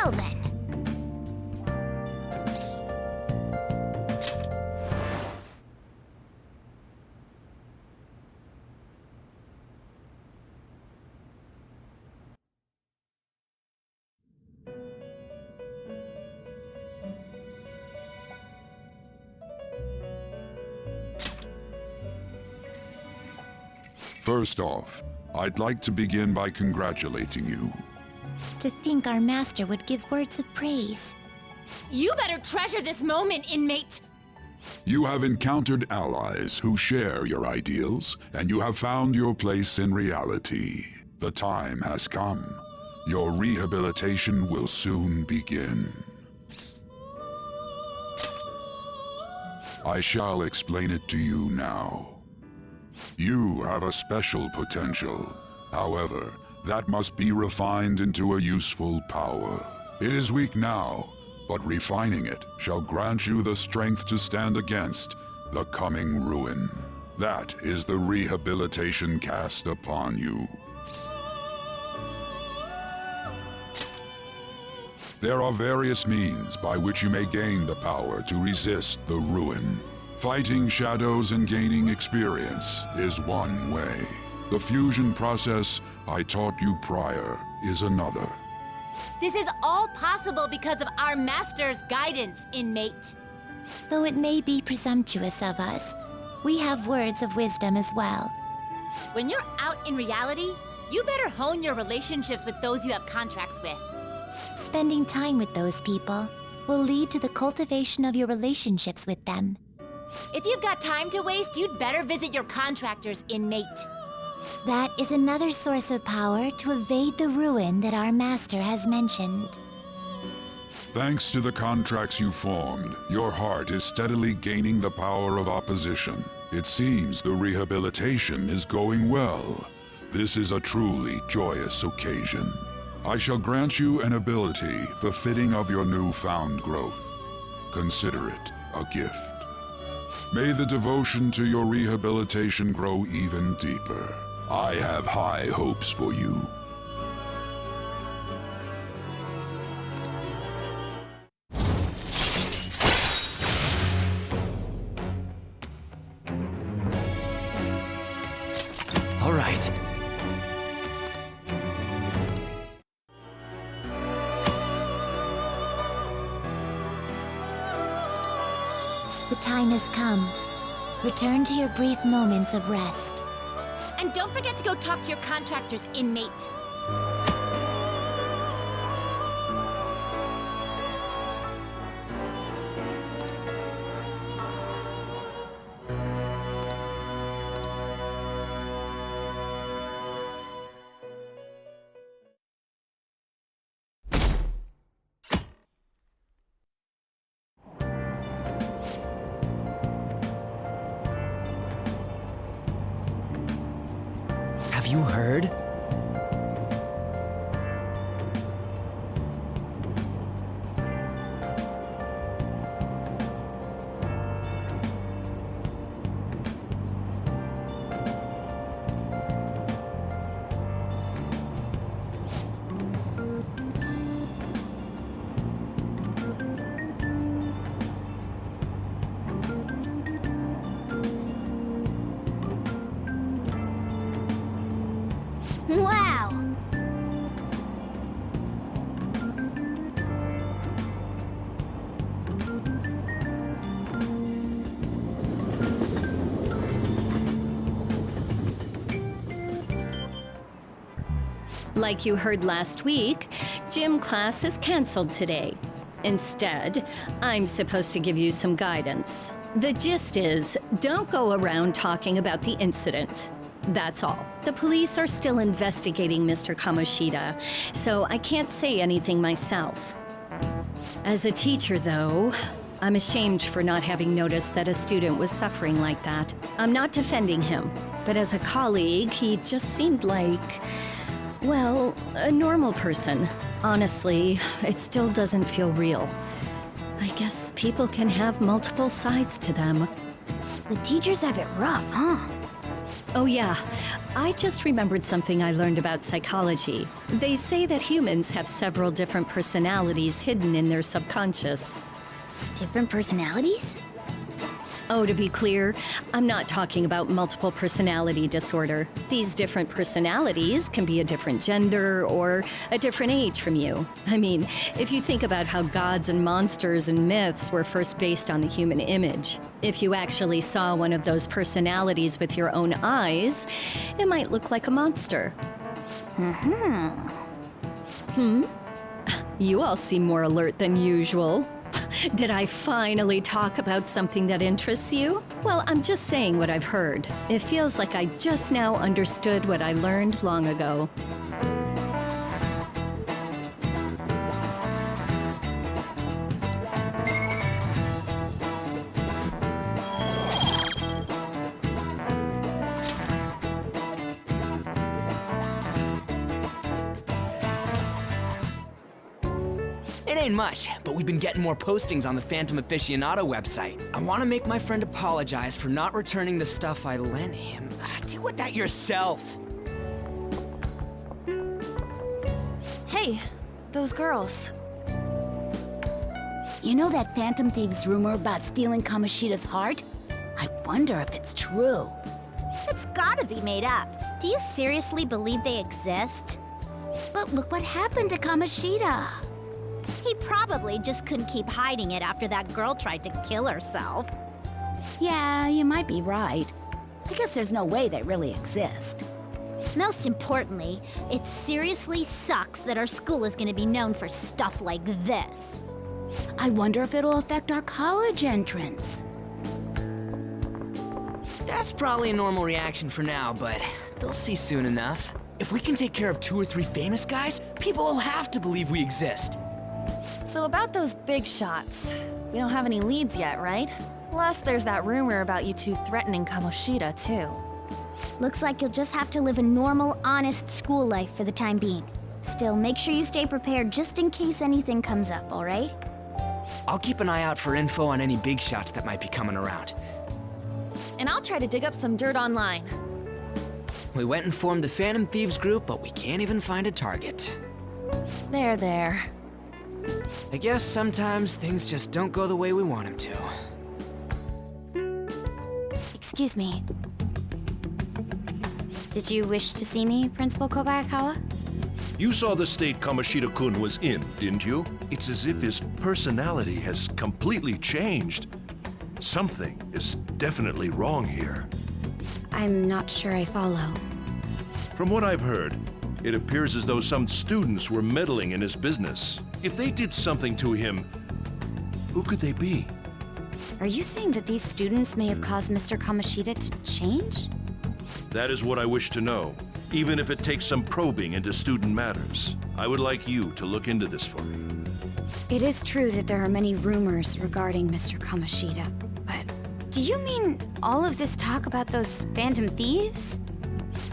Well then. First off, I'd like to begin by congratulating you. To think our master would give words of praise. You better treasure this moment, inmate! You have encountered allies who share your ideals, and you have found your place in reality. The time has come. Your rehabilitation will soon begin. I shall explain it to you now. You have a special potential. However, that must be refined into a useful power. It is weak now, but refining it shall grant you the strength to stand against the coming ruin. That is the rehabilitation cast upon you. There are various means by which you may gain the power to resist the ruin. Fighting shadows and gaining experience is one way. The fusion process I taught you prior is another. This is all possible because of our master's guidance, inmate. Though it may be presumptuous of us, we have words of wisdom as well. When you're out in reality, you better hone your relationships with those you have contracts with. Spending time with those people will lead to the cultivation of your relationships with them. If you've got time to waste, you'd better visit your contractors, inmate. That is another source of power to evade the ruin that our master has mentioned. Thanks to the contracts you formed, your heart is steadily gaining the power of opposition. It seems the rehabilitation is going well. This is a truly joyous occasion. I shall grant you an ability befitting of your newfound growth. Consider it a gift. May the devotion to your rehabilitation grow even deeper. I have high hopes for you. All right. The time has come. Return to your brief moments of rest. And don't forget to go talk to your contractors, inmate. Have you heard? Wow! Like you heard last week, gym class is canceled today. Instead, I'm supposed to give you some guidance. The gist is, don't go around talking about the incident. That's all. The police are still investigating Mr. Kamoshida, so I can't say anything myself. As a teacher, though, I'm ashamed for not having noticed that a student was suffering like that. I'm not defending him, but as a colleague, he just seemed like, well, a normal person. Honestly, it still doesn't feel real. I guess people can have multiple sides to them. The teachers have it rough, huh? Oh yeah, I just remembered something I learned about psychology. They say that humans have several different personalities hidden in their subconscious. Different personalities? Oh, to be clear, I'm not talking about multiple personality disorder. These different personalities can be a different gender or a different age from you. I mean, if you think about how gods and monsters and myths were first based on the human image, if you actually saw one of those personalities with your own eyes, it might look like a monster. You all seem more alert than usual. Did I finally talk about something that interests you? Well, I'm just saying what I've heard. It feels like I just now understood what I learned long ago. It ain't much, but we've been getting more postings on the Phantom Aficionado website. I want to make my friend apologize for not returning the stuff I lent him. Deal with that yourself. Hey, those girls. You know that Phantom Thieves rumor about stealing Kamoshida's heart? I wonder if it's true. It's gotta be made up. Do you seriously believe they exist? But look what happened to Kamoshida. He probably just couldn't keep hiding it after that girl tried to kill herself. Yeah, you might be right. I guess there's no way they really exist. Most importantly, it seriously sucks that our school is gonna be known for stuff like this. I wonder if it'll affect our college entrance. That's probably a normal reaction for now, but they'll see soon enough. If we can take care of 2 or 3 famous guys, people will have to believe we exist. So about those big shots, we don't have any leads yet, right? Plus, there's that rumor about you two threatening Kamoshida, too. Looks like you'll just have to live a normal, honest school life for the time being. Still, make sure you stay prepared just in case anything comes up, all right? I'll keep an eye out for info on any big shots that might be coming around. And I'll try to dig up some dirt online. We went and formed the Phantom Thieves group, but we can't even find a target. There. I guess sometimes things just don't go the way we want them to. Excuse me. Did you wish to see me, Principal Kobayakawa? You saw the state Kamoshida-kun was in, didn't you? It's as if his personality has completely changed. Something is definitely wrong here. I'm not sure I follow. From what I've heard, it appears as though some students were meddling in his business. If they did something to him, who could they be? Are you saying that these students may have caused Mr. Kamoshida to change? That is what I wish to know, even if it takes some probing into student matters. I would like you to look into this for me. It is true that there are many rumors regarding Mr. Kamoshida, but do you mean all of this talk about those Phantom Thieves?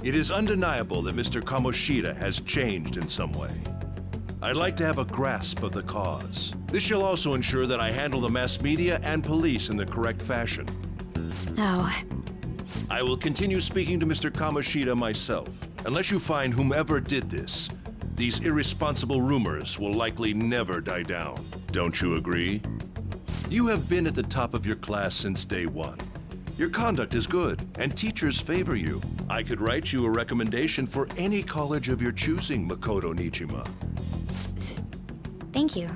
It is undeniable that Mr. Kamoshida has changed in some way. I'd like to have a grasp of the cause. This shall also ensure that I handle the mass media and police in the correct fashion. Oh, I will continue speaking to Mr. Kamoshida myself. Unless you find whomever did this, these irresponsible rumors will likely never die down. Don't you agree? You have been at the top of your class since day one. Your conduct is good, and teachers favor you. I could write you a recommendation for any college of your choosing, Makoto Nijima. thank you.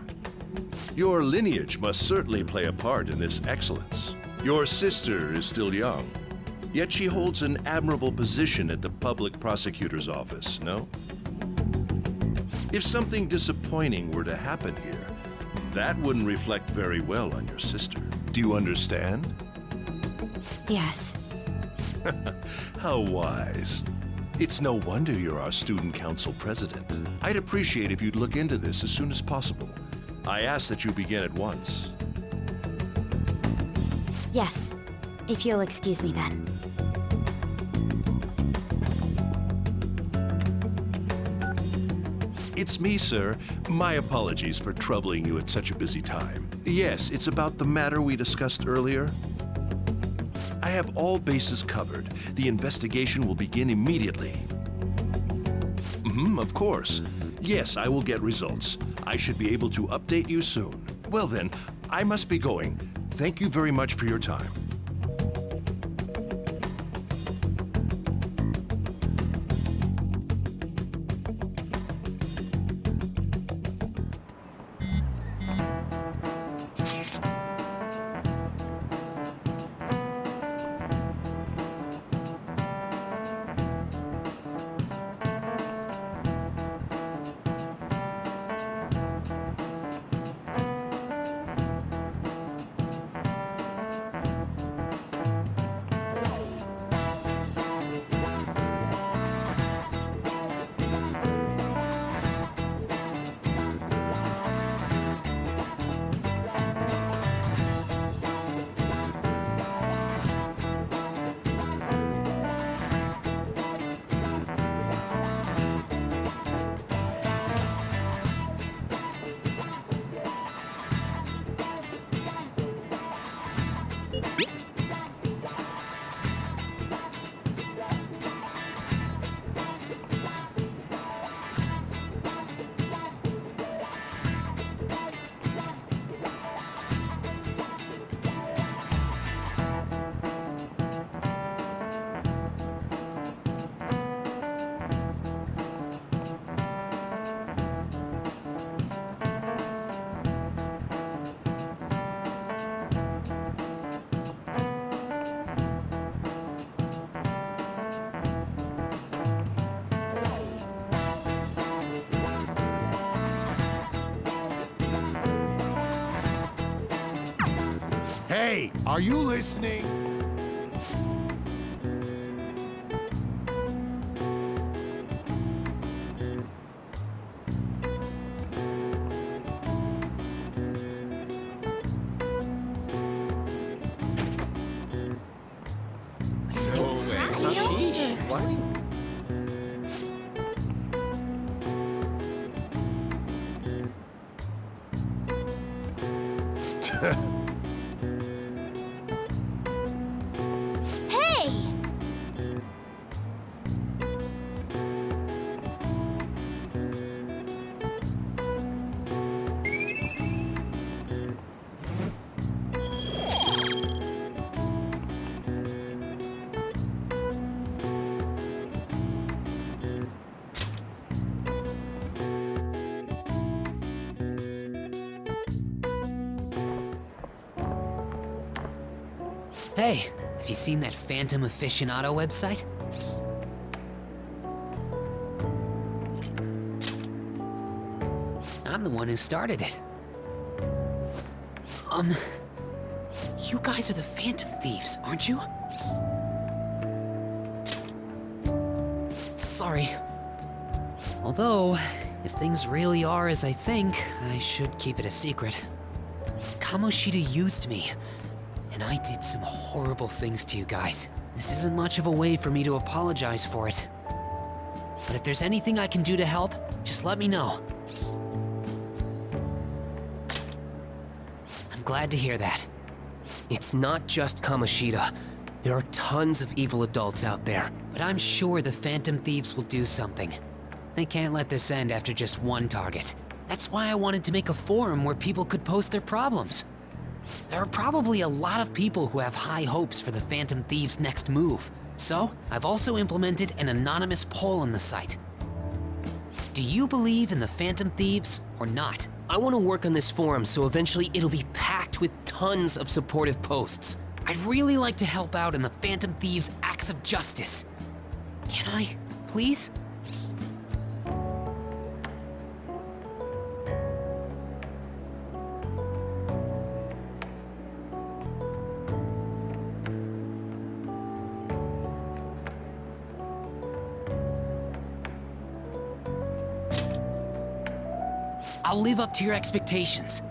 Your lineage must certainly play a part in this excellence. Your sister is still young, yet she holds an admirable position at the public prosecutor's office, no? If something disappointing were to happen here, that wouldn't reflect very well on your sister. Do you understand? Yes. How wise. It's no wonder you're our student council president. I'd appreciate if you'd look into this as soon as possible. I ask that you begin at once. Yes. If you'll excuse me then. It's me, sir. My apologies for troubling you at such a busy time. Yes, it's about the matter we discussed earlier. I have all bases covered. The investigation will begin immediately. Of course. Yes, I will get results. I should be able to update you soon. Well then, I must be going. Thank you very much for your time. Hey, are you listening? Hey! Hey, have you seen that Phantom Aficionado website? I'm the one who started it. You guys are the Phantom Thieves, aren't you? Sorry. Although, if things really are as I think, I should keep it a secret. Kamoshida used me, and I did some horrible things to you guys. This isn't much of a way for me to apologize for it. But if there's anything I can do to help, just let me know. I'm glad to hear that. It's not just Kamoshida. There are tons of evil adults out there. But I'm sure the Phantom Thieves will do something. They can't let this end after just one target. That's why I wanted to make a forum where people could post their problems. There are probably a lot of people who have high hopes for the Phantom Thieves' next move. So, I've also implemented an anonymous poll on the site. Do you believe in the Phantom Thieves or not? I want to work on this forum so eventually it'll be packed with tons of supportive posts. I'd really like to help out in the Phantom Thieves' acts of justice. Can I, please? I'll live up to your expectations.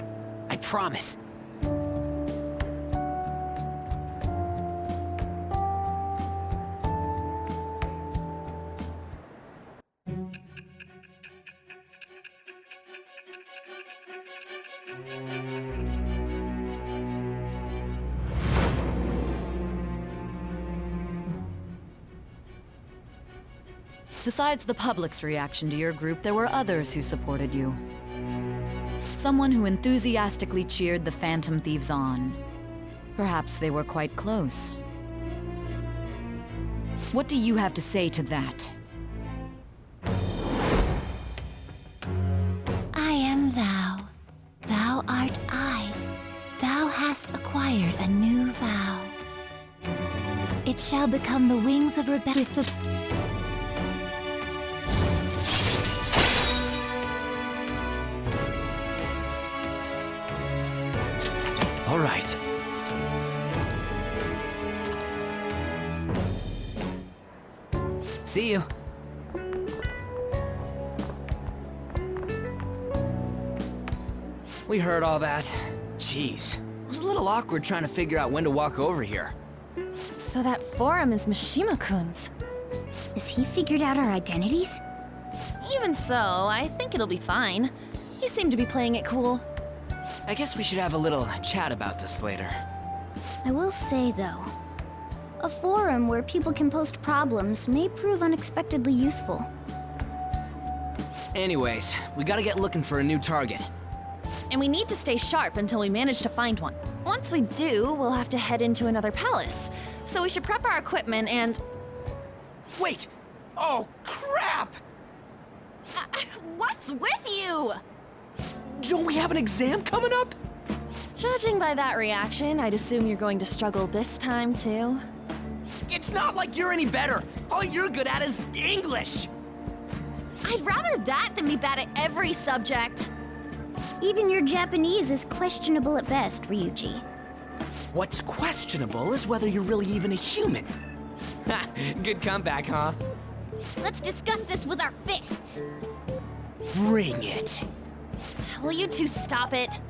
I promise. Besides the public's reaction to your group, there were others who supported you. Someone who enthusiastically cheered the Phantom Thieves on. Perhaps they were quite close. What do you have to say to that? I am thou. Thou art I. Thou hast acquired a new vow. It shall become the wings of Rebecca. All right. See you. We heard all that. Jeez. It was a little awkward trying to figure out when to walk over here. So that forum is Mishima-kun's. Has he figured out our identities? Even so, I think it'll be fine. He seemed to be playing it cool. I guess we should have a little chat about this later. I will say, though, a forum where people can post problems may prove unexpectedly useful. Anyways, we gotta get looking for a new target. And we need to stay sharp until we manage to find one. Once we do, we'll have to head into another palace. So we should prep our equipment and... Wait! Oh, crap! What's with you? Don't we have an exam coming up? Judging by that reaction, I'd assume you're going to struggle this time, too. It's not like you're any better. All you're good at is English. I'd rather that than be bad at every subject. Even your Japanese is questionable at best, Ryuji. What's questionable is whether you're really even a human. Ha! Good comeback, huh? Let's discuss this with our fists! Bring it. Will you two stop it?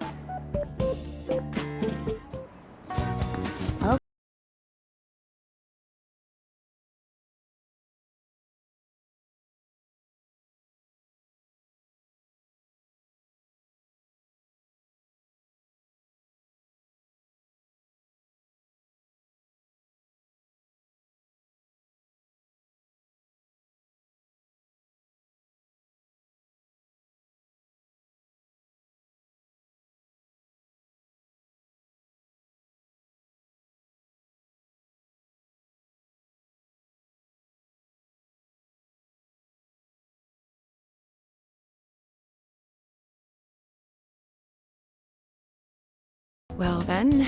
Well then...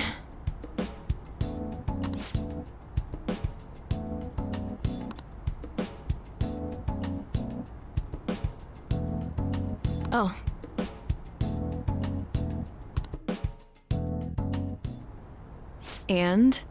Oh. And?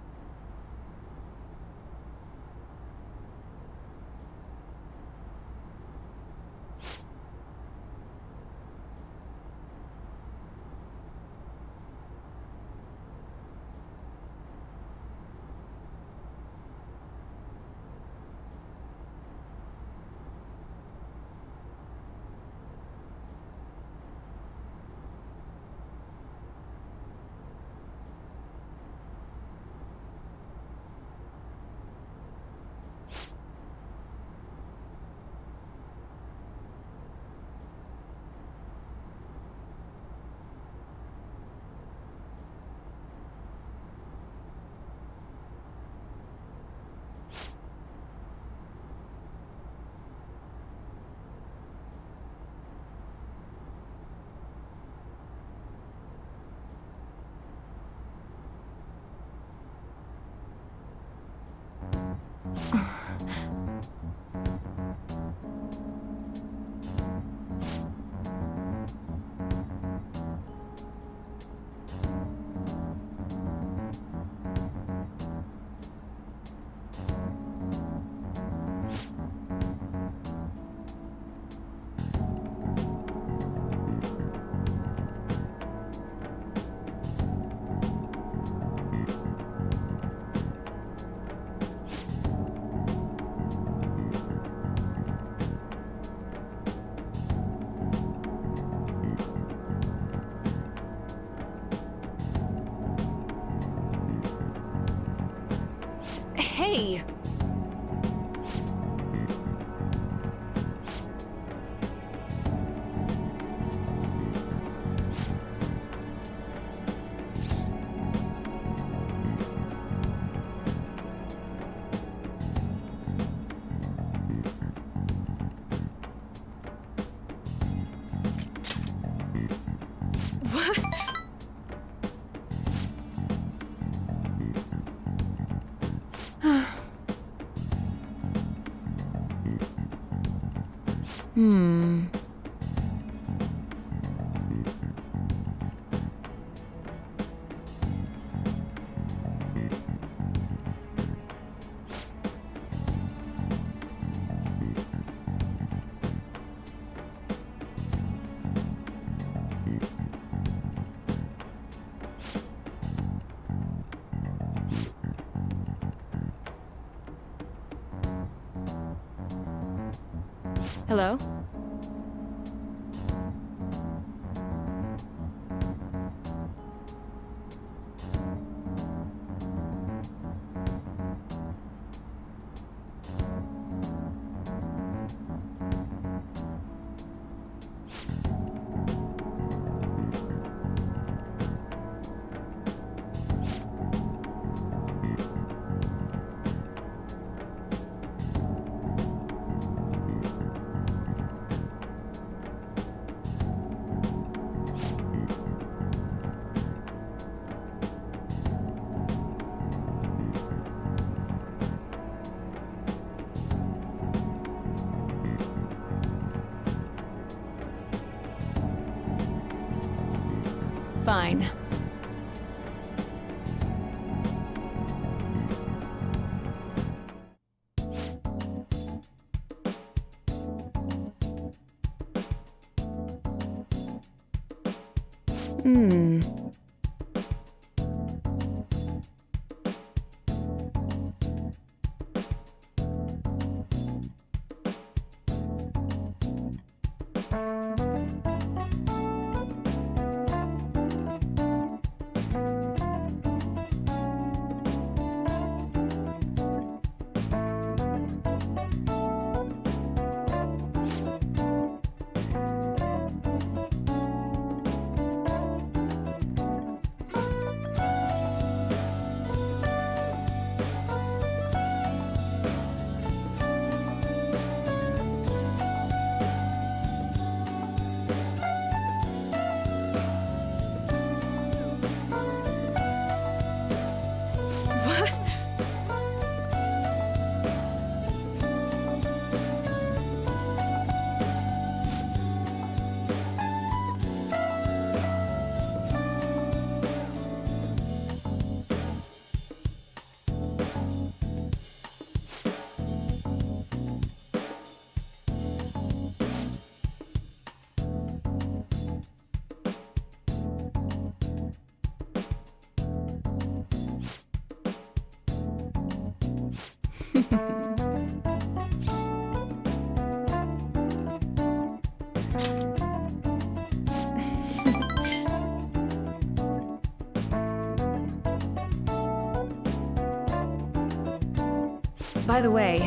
Hello? Fine. By the way,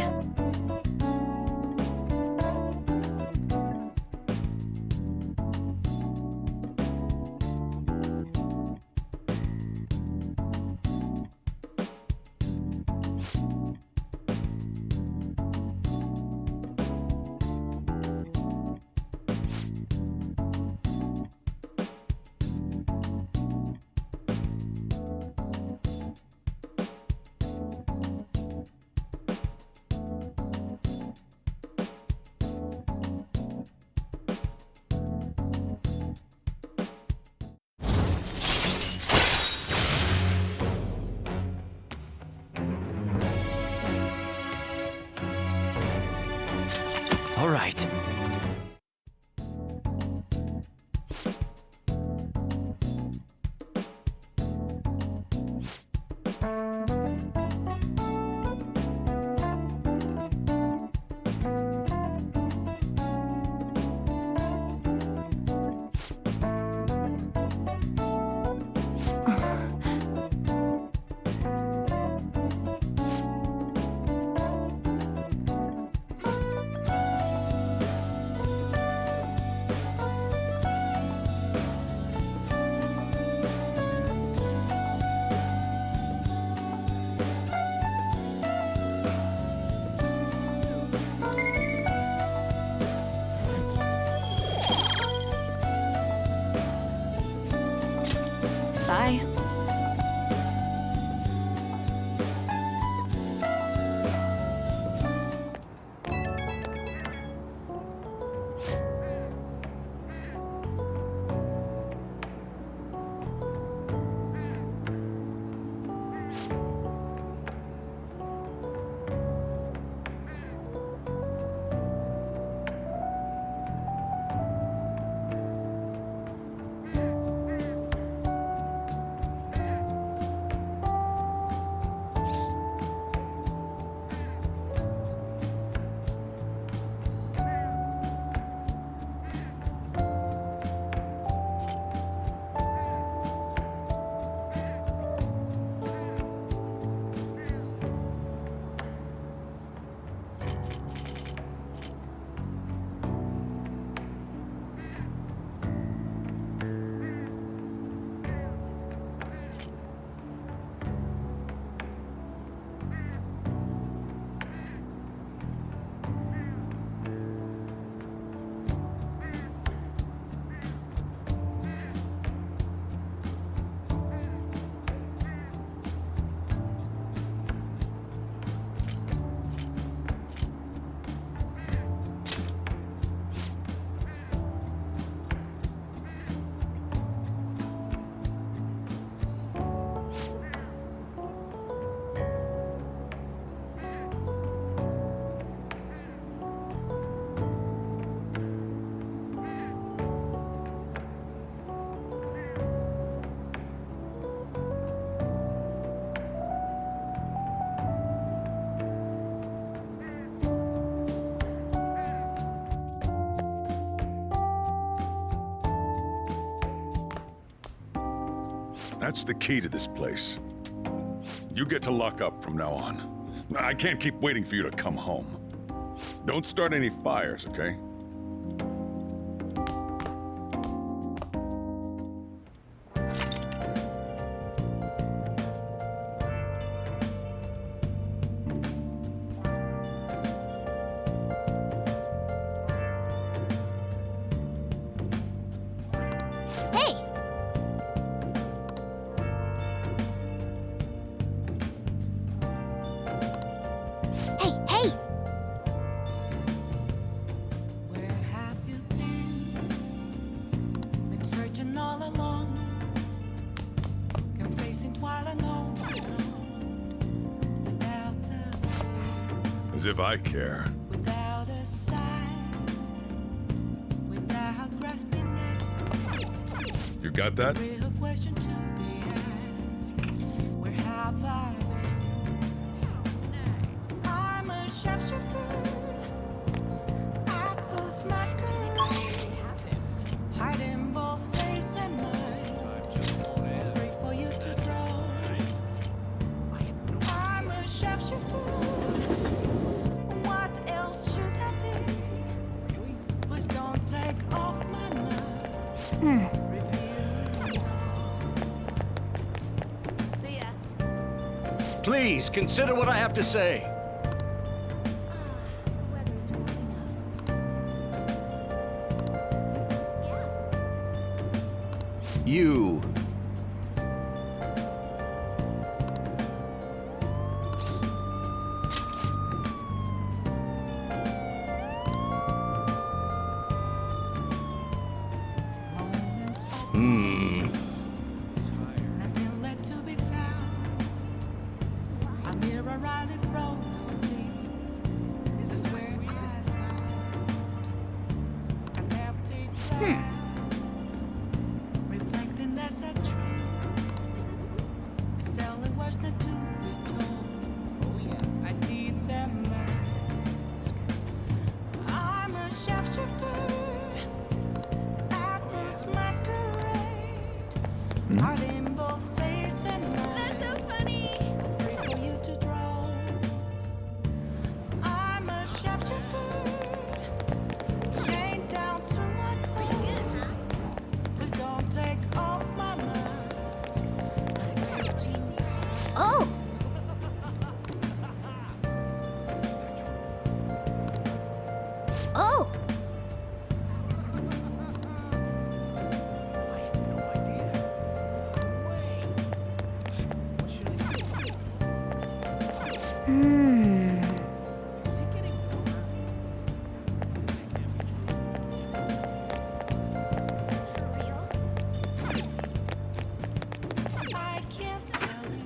That's the key to this place. You get to lock up from now on. I can't keep waiting for you to come home. Don't start any fires, okay? Hey! Hey, hey! Where have you been? Been searching all along, confessing while alone, without a As if I care. without a sign, without grasping it. You got that? Real question to be asked. Where have I been? I'm a sharpshooter. I post masquerade, hiding both face and mind. Free for you to draw. I'm a sharpshooter. What else should I be? Please don't take off my mind. See ya. Please, consider what I have to say. Weather's warming up. You. Moments of Hmm. nothing left to be found. A mirror right in front of me. This is where I found an empty glass, reflecting as a tree. It's telling words not to be told. Oh yeah, I need that mask. I'm a sharpshooter. Atlas masquerade. Hiding both face and mind. That's so funny. Free for you to draw. I'm a sharpshooter. Chained down to my core. Please don't take off my mask. Oh! Oh! Hmm. I can't tell you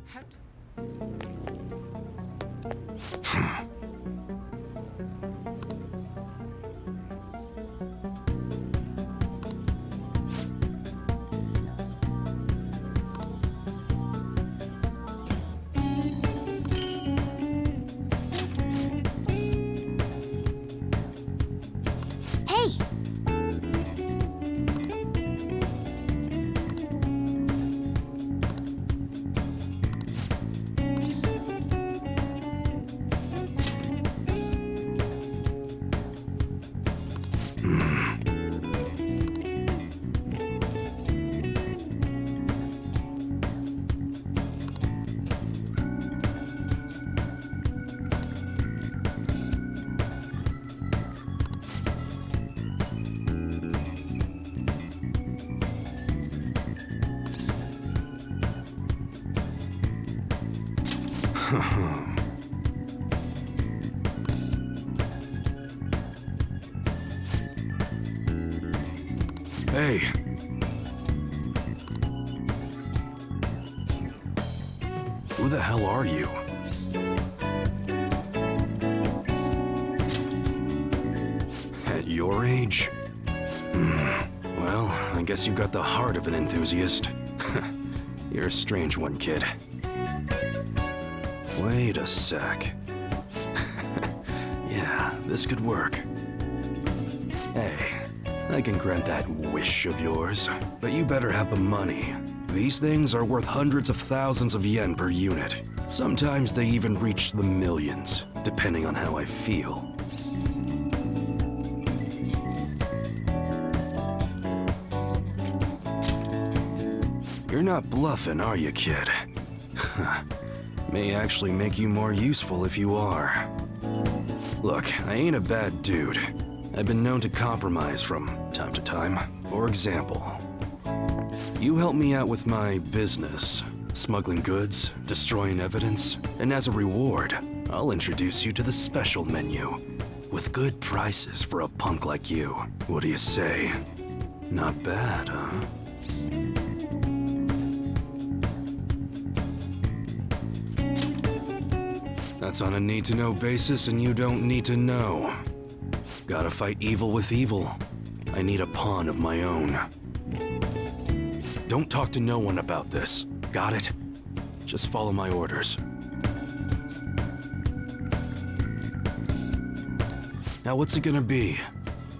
how to. Hey! Hey. Who the hell are you? At your age? Well, I guess you got the heart of an enthusiast. You're a strange one, kid. Wait a sec. Yeah, this could work. Hey, I can grant that wish of yours, but you better have the money. These things are worth hundreds of thousands of yen per unit. Sometimes they even reach the millions, depending on how I feel. You're not bluffing, are you, kid? May actually make you more useful if you are. Look, I ain't a bad dude. I've been known to compromise from time to time. For example, you help me out with my business, smuggling goods, destroying evidence, and as a reward, I'll introduce you to the special menu, with good prices for a punk like you. What do you say? Not bad, huh? That's on a need-to-know basis, and you don't need to know. Gotta fight evil with evil. I need a pawn of my own. Don't talk to no one about this. Got it? Just follow my orders. Now what's it gonna be?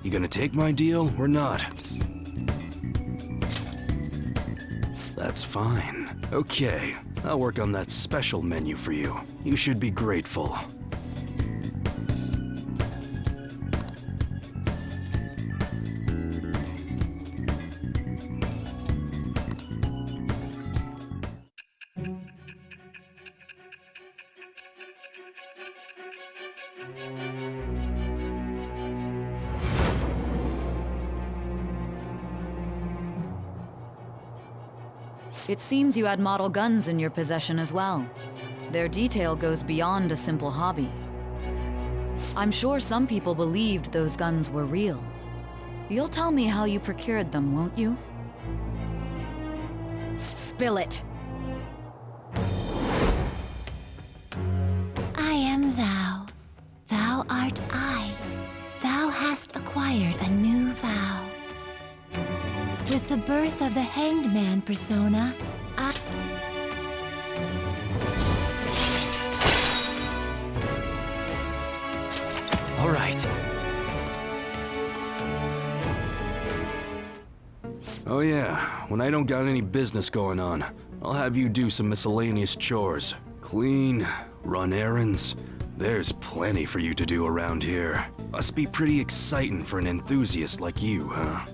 You gonna take my deal or not? That's fine. Okay, I'll work on that special menu for you. You should be grateful. It seems you had model guns in your possession as well. Their detail goes beyond a simple hobby. I'm sure some people believed those guns were real. You'll tell me how you procured them, won't you? Spill it! I am thou. Thou art I. Thou hast acquired a new vow. With the birth of the Hanged Man persona, All right. Oh yeah, when I don't got any business going on, I'll have you do some miscellaneous chores. Clean, run errands. There's plenty for you to do around here. Must be pretty exciting for an enthusiast like you, huh?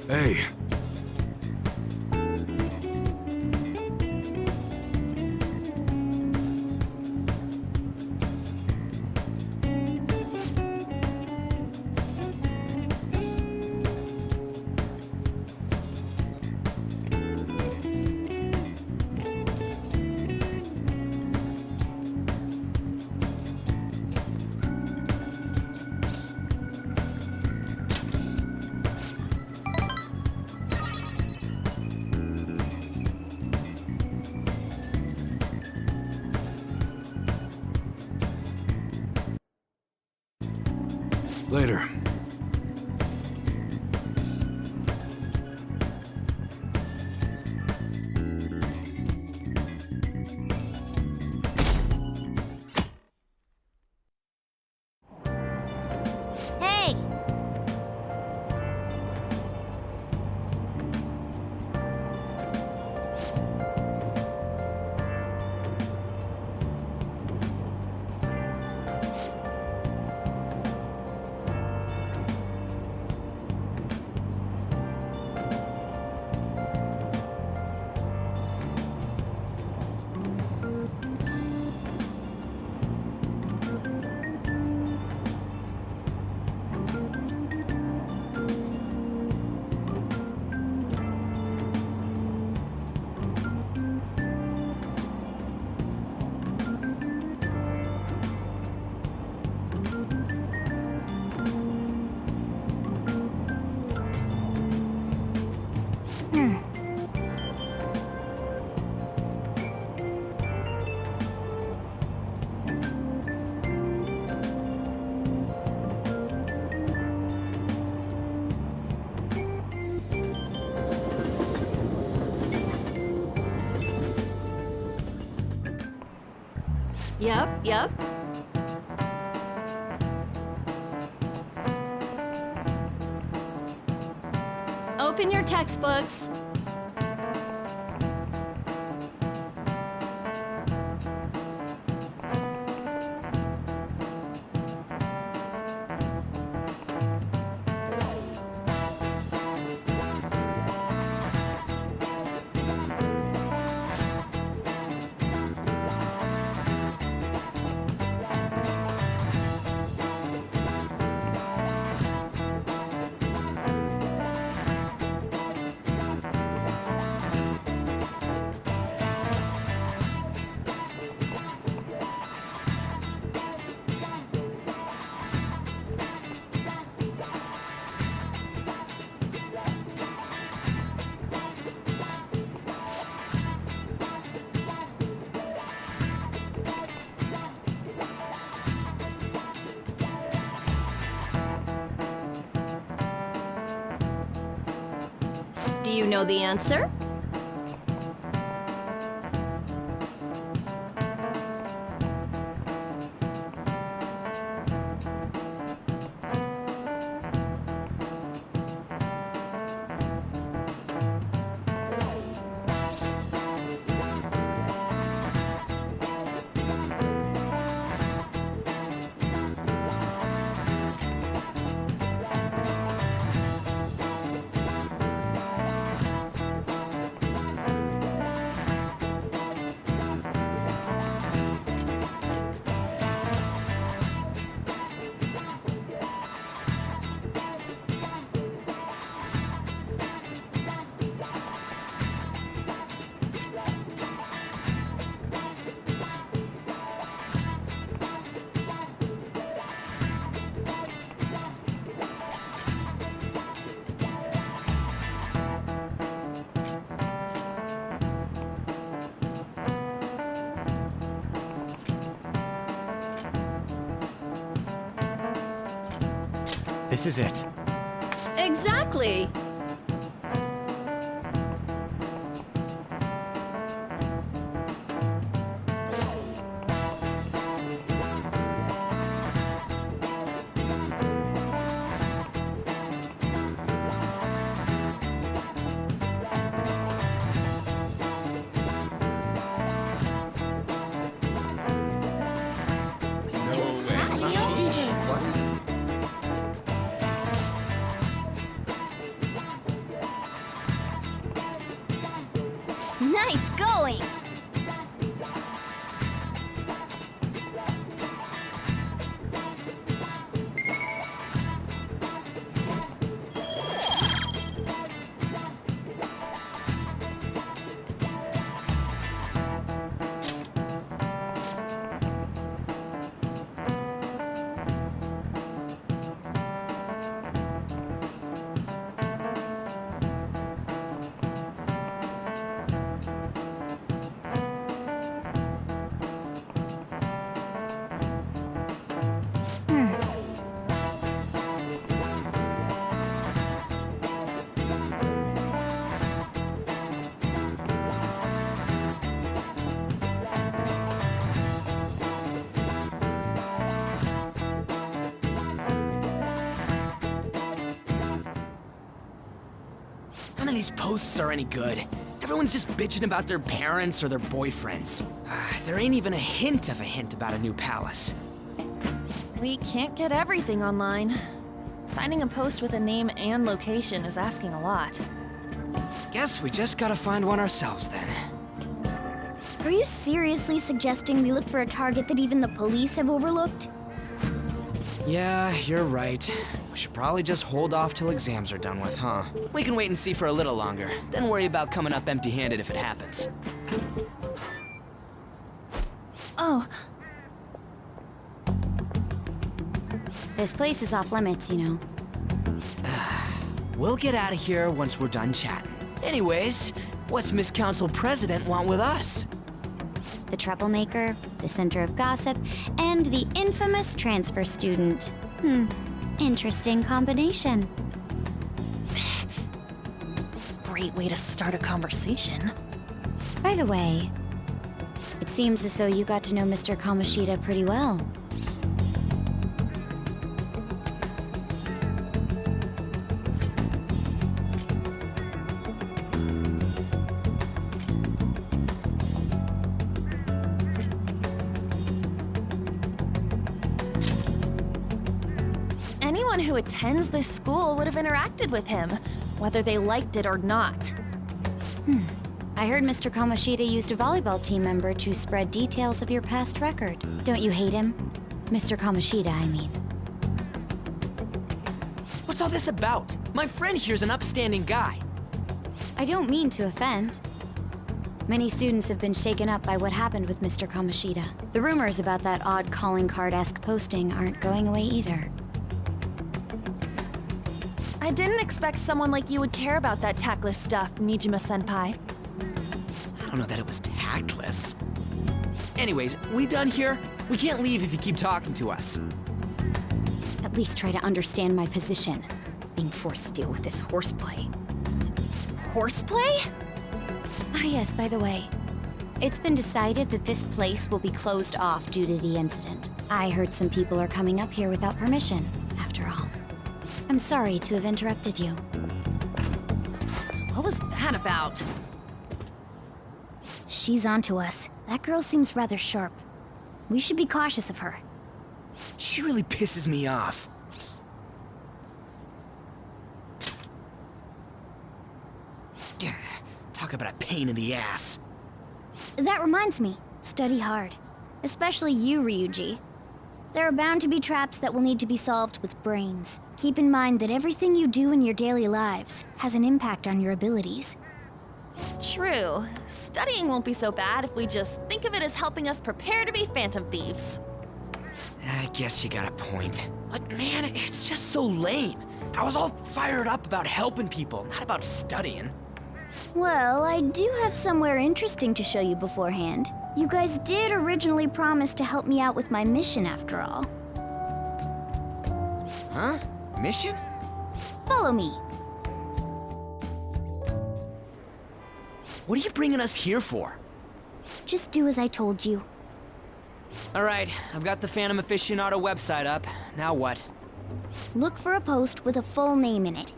Hey. Later. Hey! Yep. Open your textbooks. Do you know the answer? This is it. Exactly. Nice going! None of these posts are any good. Everyone's just bitching about their parents or their boyfriends. There ain't even a hint about a new palace. We can't get everything online. Finding a post with a name and location is asking a lot. Guess we just gotta find one ourselves then. Are you seriously suggesting we look for a target that even the police have overlooked? Yeah, you're right. We should probably just hold off till exams are done with, huh? We can wait and see for a little longer, then worry about coming up empty-handed if it happens. Oh. This place is off limits, you know. We'll get out of here once we're done chatting. Anyways, what's Miss Council President want with us? The troublemaker, the center of gossip, and the infamous transfer student. Interesting combination. Great way to start a conversation. By the way, it Seems as though you got to know Mr. Kamoshida pretty well. Anyone who attends this school would have interacted with him, whether they liked it or not. I heard Mr. Kamoshida used a volleyball team member to spread details of your past record. Don't you hate him? Mr. Kamoshida, I mean. What's all this about? My friend here's an upstanding guy. I don't mean to offend. Many students have been shaken up by what happened with Mr. Kamoshida. The rumors about that odd calling card-esque posting aren't going away either. I didn't expect someone like you would care about that tactless stuff, Nijima-senpai. I don't know that it was tactless. Anyways, we done here? We can't leave if you keep talking to us. At least try to understand my position. Being forced to deal with this horseplay. Horseplay? Ah yes, by the way. It's been decided that this place will be closed off due to the incident. I heard some people are coming up here without permission, after all. I'm sorry to have interrupted you. What was that about? She's onto us. That girl seems rather sharp. We should be cautious of her. She really pisses me off. Yeah, talk about a pain in the ass. That reminds me, study hard. Especially you, Ryuji. There are bound to be traps that will need to be solved with brains. Keep in mind that everything you do in your daily lives has an impact on your abilities. True. Studying won't be so bad if we just think of it as helping us prepare to be Phantom Thieves. I guess you got a point. But man, it's just so lame. I was all fired up about helping people, not about studying. Well, I do have somewhere interesting to show you beforehand. You guys did originally promise to help me out with my mission after all. Huh? Mission? Follow me. What are you bringing us here for? Just do as I told you. Alright, I've got the Phantom Aficionado website up. Now what? Look for a post with a full name in it.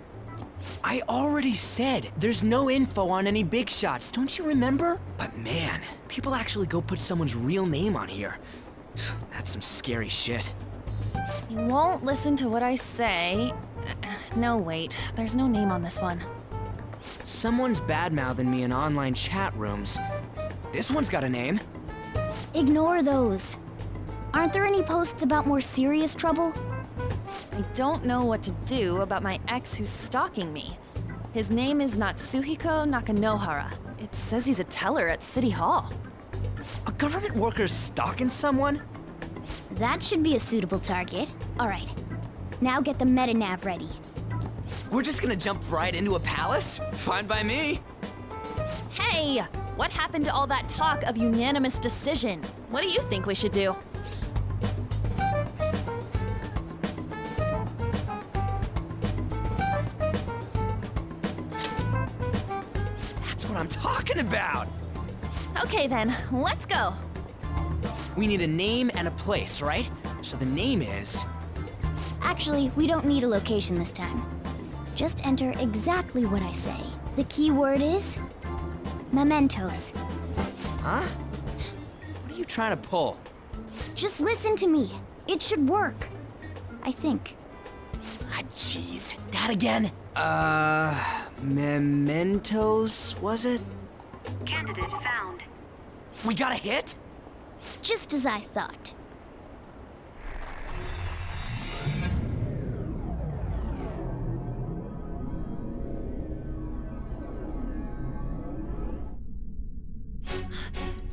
I already said there's no info on any big shots, don't you remember? But man, people actually go put someone's real name on here. That's some scary shit. You won't listen to what I say. No, wait. There's no name on this one. Someone's bad-mouthing me in online chat rooms. This one's got a name. Ignore those. Aren't there any posts about more serious trouble? I don't know what to do about my ex who's stalking me. His name is Natsuhiko Nakanohara. It says he's a teller at City Hall. A government worker's stalking someone? That should be a suitable target. Alright. Now get the metanav ready. We're just gonna jump right into a palace? Fine by me. Hey! What happened to all that talk of unanimous decision? What do you think we should do? That's what I'm talking about! Okay then, let's go! We need a name and a place, right? So the name is... Actually, we don't need a location this time. Just enter exactly what I say. The key word is... mementos. Huh? What are you trying to pull? Just listen to me. It should work. I think. Ah, jeez. That again? Mementos, was it? Candidate found. We got a hit? Just as I thought.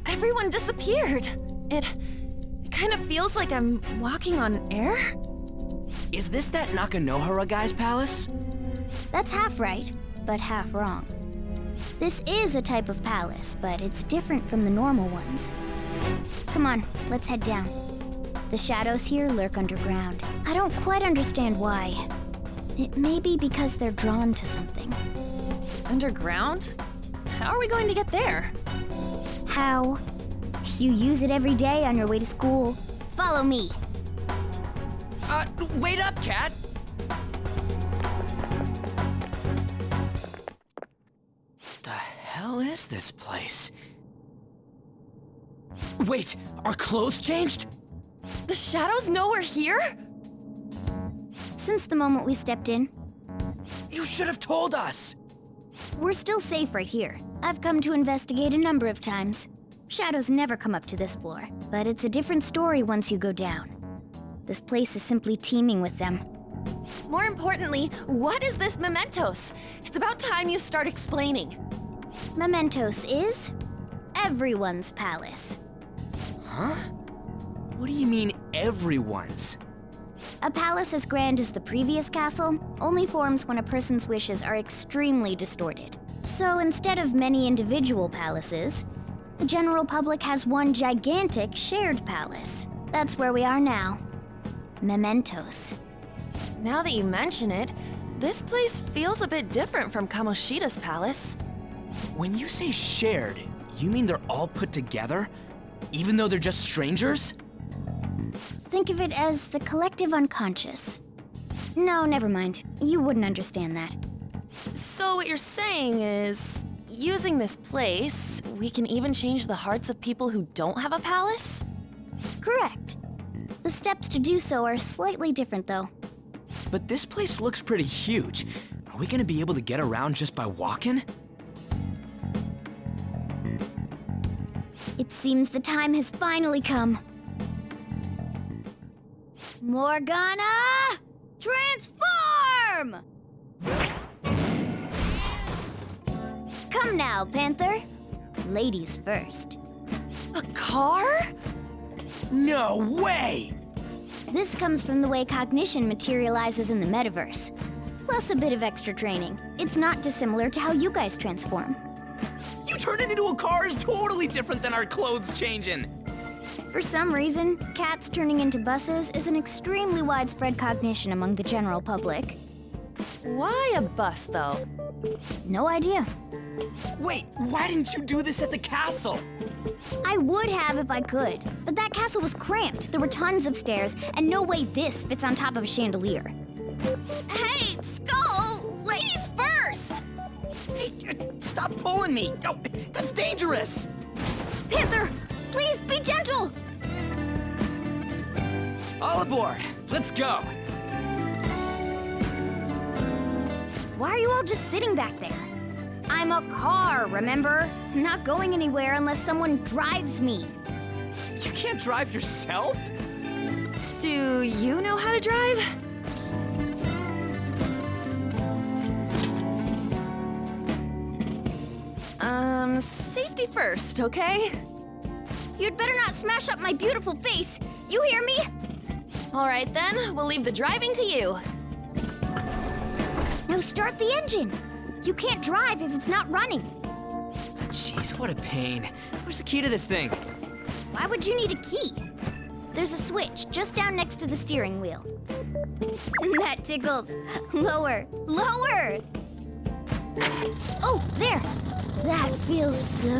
Everyone disappeared. It kind of feels like I'm walking on air. Is this that Nakanohara guy's palace? That's half right, but half wrong. This is a type of palace, but it's different from the normal ones. Come on, let's head down. The shadows here lurk underground. I don't quite understand why. It may be because they're drawn to something. Underground? How are we going to get there? How? You use it every day on your way to school. Follow me. Wait up, Cat! The hell is this place? Wait, our clothes changed? The shadows know we're here? Since the moment we stepped in, You should have told us! we're still safe right here. I've come to investigate a number of times. Shadows never come up to this floor, but it's a different story once you go down. This place is simply teeming with them. More importantly, what is this Mementos? It's about time you start explaining. Mementos is everyone's palace. Huh? What do you mean, everyone's? A palace as grand as the previous castle only forms when a person's wishes are extremely distorted. So instead of many individual palaces, the general public has one gigantic shared palace. That's where we are now. Mementos. Now that you mention it, this place feels a bit different from Kamoshida's palace. When you say shared, you mean they're all put together? Even though they're just strangers? Think of it as the collective unconscious. No, never mind. You wouldn't understand that. So what you're saying is, using this place, we can even change the hearts of people who don't have a palace? Correct. The steps to do so are slightly different, though. But this place looks pretty huge. Are we gonna be able to get around just by walking? It seems the time has finally come. Morgana! Transform! Come now, Panther. Ladies first. A car? No way! This comes from the way cognition materializes in the metaverse. Plus a bit of extra training. It's not dissimilar to how you guys transform. You turning into a car is totally different than our clothes changing! For some reason, cats turning into buses is an extremely widespread cognition among the general public. Why a bus, though? No idea. Wait, why didn't you do this at the castle? I would have if I could, but that castle was cramped. There were tons of stairs, and no way this fits on top of a chandelier. Hey, Skull! Ladies first! Hey, stop pulling me! Oh, that's dangerous! Panther, please be gentle! All aboard! Let's go! Why are you all just sitting back there? I'm a car, remember? I'm not going anywhere unless someone drives me. You can't drive yourself? Do you know how to drive? Safety first, okay? You'd better not smash up my beautiful face. You hear me? All right then, we'll leave the driving to you. Now start the engine. You can't drive if it's not running. Jeez, what a pain. Where's the key to this thing? Why would you need a key? There's a switch just down next to the steering wheel. That tickles. Lower, lower! Oh, there! That feels so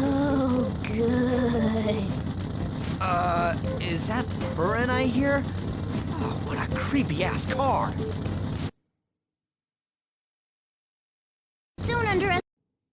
good. Is that Burren I hear? Oh, what a creepy-ass car.